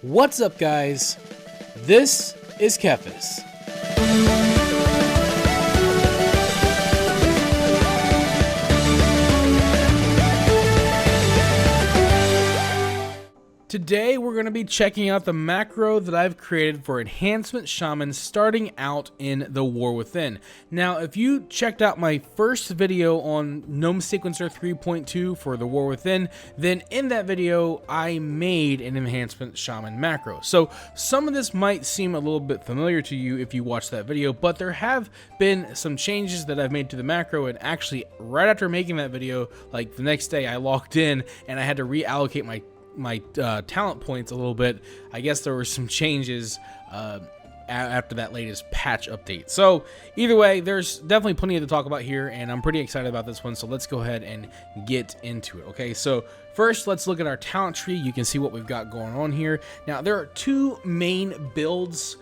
What's up, guys? This is TheKephas. Today we're going to be checking out the macro that I've created for Enhancement Shaman starting out in the War Within. Now, if you checked out my first video on Gnome Sequencer 3.2 for the War Within, then in that video I made an Enhancement Shaman macro. So some of this might seem a little bit familiar to you if you watched that video, but there have been some changes that I've made to the macro, and actually right after making that video, like the next day I logged in and I had to reallocate my talent points a little bit. I guess there were some changes after that latest patch update. So either way, there's definitely plenty to talk about here, and I'm pretty excited about this one. So let's go ahead and get into it. Okay, so first let's look at our talent tree. You can see what we've got going on here. Now there are two main builds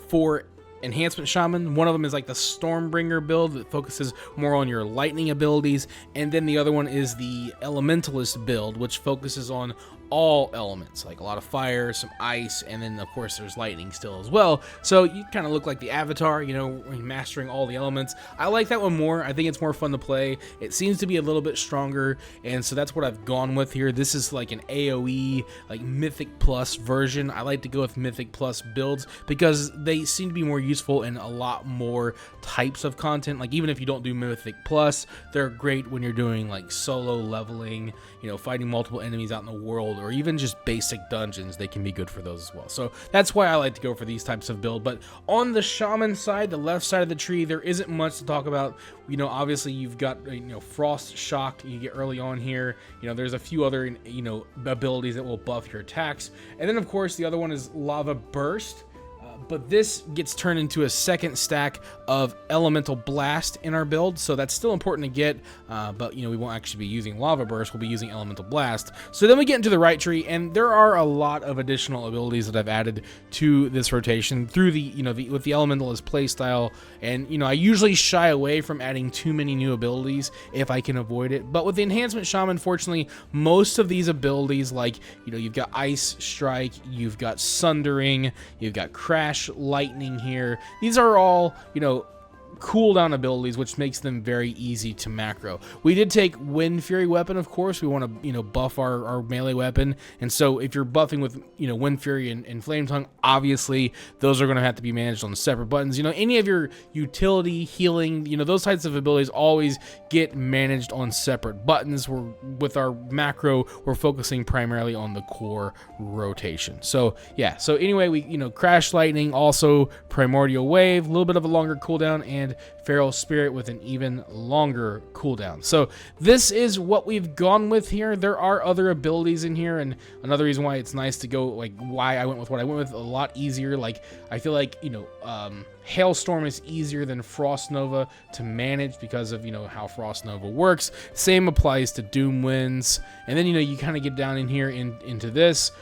for Enhancement Shaman. One of them is like the Stormbringer build that focuses more on your lightning abilities, and then the other one is the Elementalist build, which focuses on all elements, like a lot of fire, some ice, and then of course there's lightning still as well. So you kind of look like the Avatar, you know, mastering all the elements. I like that one more. I think it's more fun to play. It seems to be a little bit stronger, and so that's what I've gone with here. This is like an AoE, like Mythic Plus version. I like to go with Mythic Plus builds because they seem to be more useful in a lot more types of content. Like even if you don't do Mythic Plus, they're great when you're doing like solo leveling, you know, fighting multiple enemies out in the world, or even just basic dungeons. They can be good for those as well. So that's why I like to go for these types of build. But on the Shaman side, the left side of the tree, there isn't much to talk about. You know, obviously you've got, you know, Frost Shock you get early on here. You know, there's a few other, you know, abilities that will buff your attacks. And then of course the other one is Lava Burst. But this gets turned into a second stack of Elemental Blast in our build, so that's still important to get, but you know, we won't actually be using Lava Burst, we'll be using Elemental Blast. So then we get into the right tree, and there are a lot of additional abilities that I've added to this rotation through the, you know, with the Elementalist playstyle. And you know, I usually shy away from adding too many new abilities if I can avoid it, but with the Enhancement Shaman, fortunately, most of these abilities, like, you know, you've got Ice Strike, you've got Sundering, you've got Crash Lightning here. These are all, you know, cooldown abilities, which makes them very easy to macro. We did take Wind Fury weapon, of course. We want to, you know, buff our melee weapon, and so if you're buffing with, you know, Wind Fury and Flame Tongue, obviously those are going to have to be managed on separate buttons. You know, any of your utility, healing, you know, those types of abilities always get managed on separate buttons. With our macro, we're focusing primarily on the core rotation. So yeah, so anyway, we, you know, Crash Lightning, also Primordial Wave, a little bit of a longer cooldown, and Feral Spirit with an even longer cooldown. So this is what we've gone with here. There are other abilities in here, and another reason why it's nice to go, like, why I went with what I went with, a lot easier. Like, I feel like, you know, Hailstorm is easier than Frost Nova to manage because of, you know, how Frost Nova works. Same applies to Doom Winds. And then, you know, you kind of get down in here into this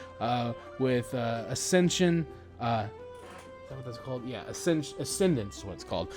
with Ascension. Is that what that's called? Yeah, Ascendance is what it's called.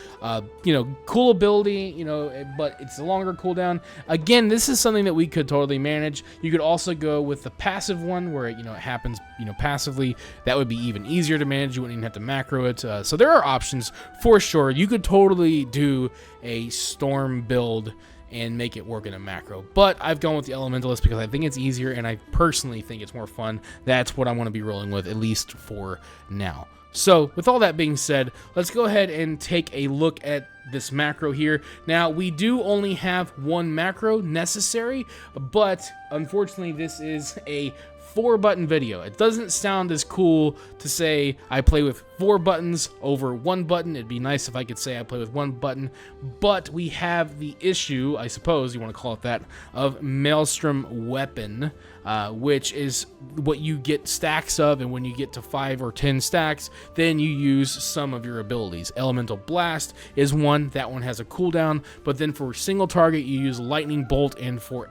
You know, cool ability, you know, but it's a longer cooldown. Again, this is something that we could totally manage. You could also go with the passive one where, you know, it happens, you know, passively. That would be even easier to manage. You wouldn't even have to macro it. So there are options for sure. You could totally do a Storm build and make it work in a macro, but I've gone with the Elementalist because I think it's easier, and I personally think it's more fun. That's what I want to be rolling with, at least for now. So with all that being said, let's go ahead and take a look at this macro here. Now, we do only have one macro necessary, but unfortunately this is a 4-button video. It doesn't sound as cool to say I play with 4 buttons over 1 button. It'd be nice if I could say I play with 1 button, but we have the issue, I suppose you want to call it that, of Maelstrom Weapon, which is what you get stacks of, and when you get to 5 or 10 stacks, then you use some of your abilities. Elemental Blast is one. That one has a cooldown, but then for single target, you use Lightning Bolt, and for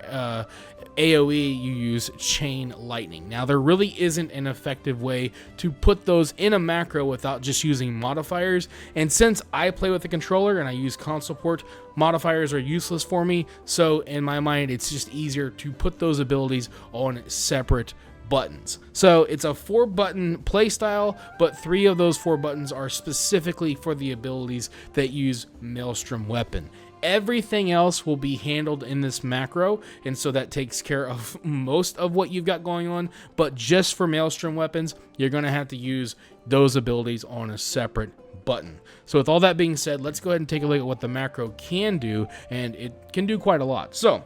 AoE, you use Chain Lightning. Now, there really isn't an effective way to put those in a macro without just using modifiers, and since I play with the controller and I use console port, modifiers are useless for me, so in my mind, it's just easier to put those abilities on separate buttons. So it's a 4-button playstyle, but 3 of those 4 buttons are specifically for the abilities that use Maelstrom Weapon. Everything else will be handled in this macro, and so that takes care of most of what you've got going on, but just for Maelstrom Weapons, you're going to have to use those abilities on a separate button. So with all that being said, let's go ahead and take a look at what the macro can do, and it can do quite a lot. So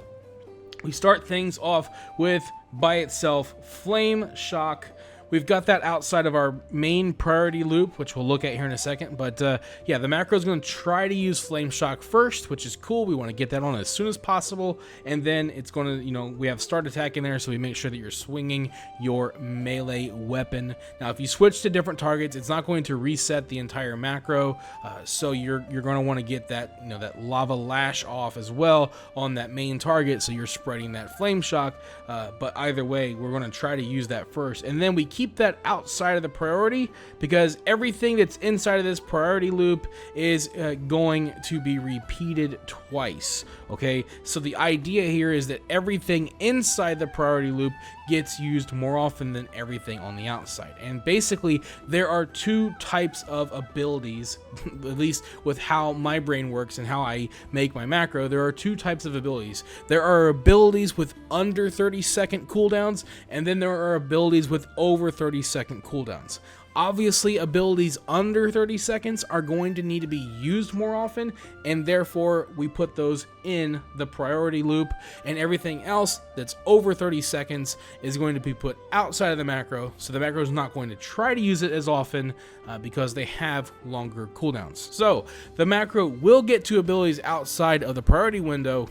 we start things off with, by itself, Flame Shock. We've got that outside of our main priority loop, which we'll look at here in a second. But yeah, the macro is going to try to use Flame Shock first, which is cool. We want to get that on as soon as possible. And then it's going to, you know, we have Start Attack in there, so we make sure that you're swinging your melee weapon. Now, if you switch to different targets, it's not going to reset the entire macro. So you're going to want to get that, you know, that Lava Lash off as well on that main target, so you're spreading that Flame Shock. But either way, we're going to try to use that first. And then we keep that outside of the priority, because everything that's inside of this priority loop is going to be repeated twice. Okay, so the idea here is that everything inside the priority loop gets used more often than everything on the outside. And basically, there are 2 types of abilities, at least with how my brain works and how I make my macro. There are 2 types of abilities. There are abilities with under 30-second cooldowns, and then there are abilities with over 30-second cooldowns. Obviously, abilities under 30 seconds are going to need to be used more often, and therefore we put those in the priority loop, and everything else that's over 30 seconds is going to be put outside of the macro, so the macro is not going to try to use it as often because they have longer cooldowns. So the macro will get to abilities outside of the priority window,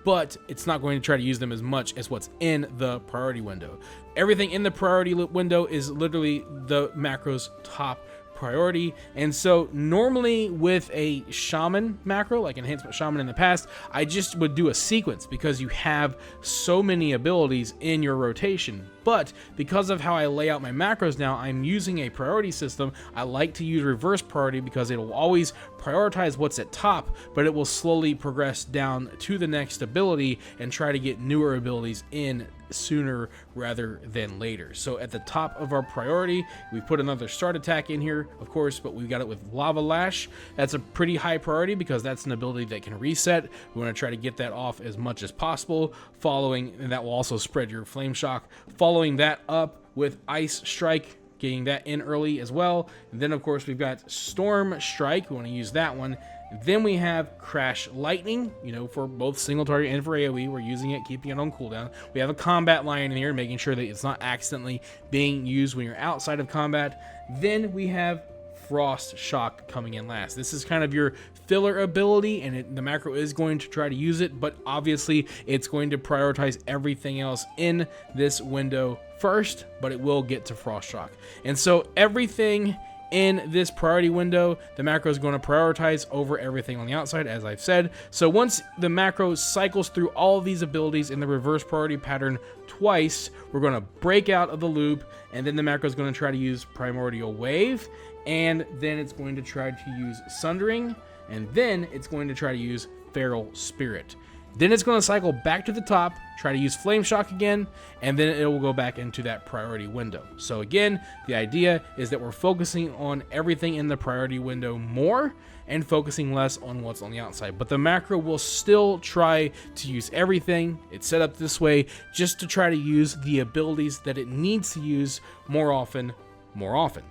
but it's not going to try to use them as much as what's in the priority window. Everything in the priority window is literally the macro's top priority. And so normally with a shaman macro, like Enhancement Shaman in the past, I just would do a sequence because you have so many abilities in your rotation. But because of how I lay out my macros now, I'm using a priority system. I like to use reverse priority because it will always prioritize what's at top, but it will slowly progress down to the next ability and try to get newer abilities in sooner rather than later. So at the top of our priority, we put another Start Attack in here, of course, but we've got it with Lava Lash. That's a pretty high priority because that's an ability that can reset. We want to try to get that off as much as possible, and that will also spread your Flame Shock. Following that up with Ice Strike, getting that in early as well. And then of course we've got Storm Strike, we want to use that one. Then we have Crash Lightning, you know, for both single target and for AoE. We're using it, keeping it on cooldown. We have a Combat Lion in here, making sure that it's not accidentally being used when you're outside of combat. Then we have Frost Shock coming in last. This is kind of your filler ability, and the macro is going to try to use it, but obviously it's going to prioritize everything else in this window first, but it will get to Frost Shock. And so everything in this priority window, the macro is going to prioritize over everything on the outside, as I've said. So once the macro cycles through all of these abilities in the reverse priority pattern twice, we're going to break out of the loop, and then the macro is going to try to use Primordial Wave, and then it's going to try to use Sundering, and then it's going to try to use Feral Spirit. Then it's going to cycle back to the top, try to use Flame Shock again, and then it will go back into that priority window. So again, the idea is that we're focusing on everything in the priority window more and focusing less on what's on the outside. But the macro will still try to use everything. It's set up this way just to try to use the abilities that it needs to use more often.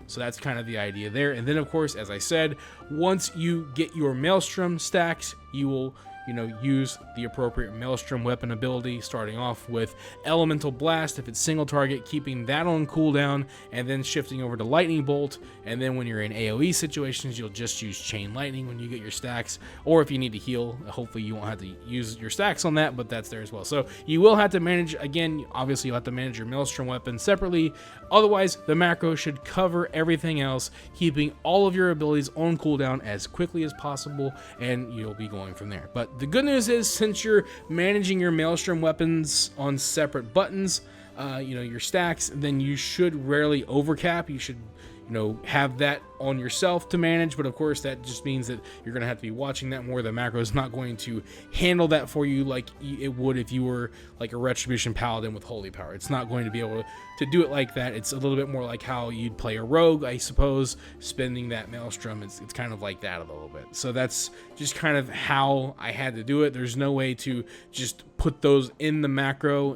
So that's kind of the idea there. And then of course, as I said, once you get your Maelstrom stacks, you will use the appropriate Maelstrom weapon ability, starting off with Elemental Blast if it's single target, keeping that on cooldown, and then shifting over to Lightning Bolt. And then when you're in AoE situations, you'll just use Chain Lightning when you get your stacks, or if you need to heal, hopefully you won't have to use your stacks on that, but that's there as well. So you will have to manage, again, obviously you'll have to manage your Maelstrom weapon separately. Otherwise, the macro should cover everything else, keeping all of your abilities on cooldown as quickly as possible, and you'll be going from there. But the good news is, since you're managing your Maelstrom weapons on separate buttons, your stacks, then you should rarely overcap. You should, have that on yourself to manage, but of course that just means that you're going to have to be watching that more. The macro is not going to handle that for you like it would if you were like a Retribution Paladin with Holy Power. It's not going to be able to do it like that. It's a little bit more like how you'd play a rogue, I suppose, spending that Maelstrom. It's kind of like that a little bit. So that's just kind of how I had to do it. There's no way to just put those in the macro.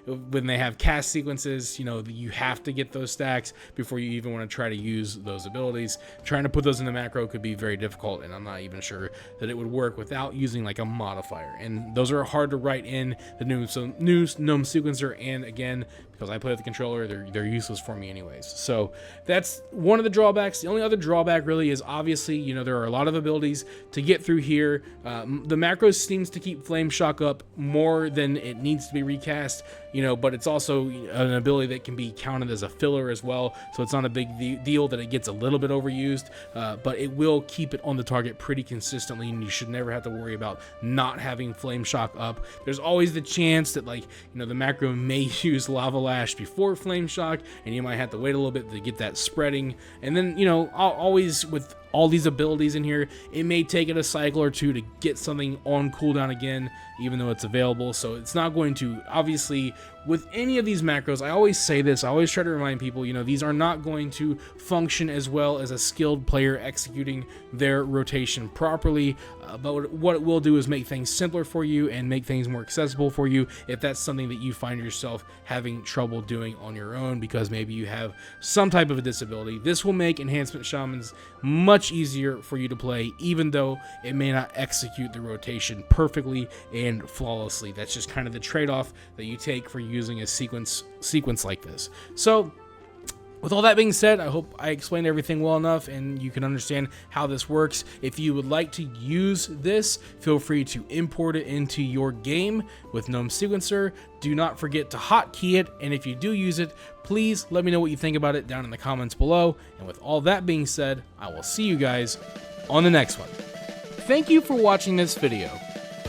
When they have cast sequences, you have to get those stacks before you even want to try to use those abilities. Trying to put those in the macro could be very difficult, and I'm not even sure that it would work without using like a modifier. And those are hard to write in the new gnome sequencer, and again, because I play with the controller, they're useless for me anyways. So that's one of the drawbacks. The only other drawback really is obviously, there are a lot of abilities to get through here. The macro seems to keep Flame Shock up more than it needs to be recast, but it's also an ability that can be counted as a filler as well. So it's not a big deal that it gets a little bit overused, but it will keep it on the target pretty consistently, and you should never have to worry about not having Flame Shock up. There's always the chance that the macro may use Lava Lash before Flame Shock, and you might have to wait a little bit to get that spreading. And then, always with all these abilities in here, it may take it a cycle or two to get something on cooldown again, even though it's available. So it's not going to, obviously, with any of these macros, I always say this, I always try to remind people, these are not going to function as well as a skilled player executing their rotation properly, but what it will do is make things simpler for you and make things more accessible for you if that's something that you find yourself having trouble doing on your own because maybe you have some type of a disability. This will make Enhancement Shamans much easier for you to play, even though it may not execute the rotation perfectly and flawlessly. That's just kind of the trade-off that you take for using a sequence like this. So with all that being said, I hope I explained everything well enough and you can understand how this works. If you would like to use this, feel free to import it into your game with Gnome Sequencer. Do not forget to hotkey it, and if you do use it, please let me know what you think about it down in the comments below. And with all that being said, I will see you guys on the next one. Thank you for watching this video.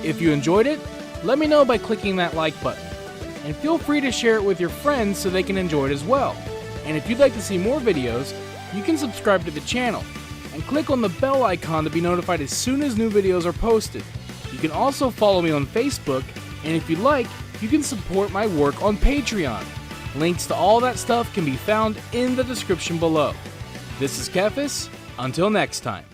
If you enjoyed it, let me know by clicking that like button. And feel free to share it with your friends so they can enjoy it as well. And if you'd like to see more videos, you can subscribe to the channel and click on the bell icon to be notified as soon as new videos are posted. You can also follow me on Facebook, and if you'd like, you can support my work on Patreon. Links to all that stuff can be found in the description below. This is TheKephas. Until next time.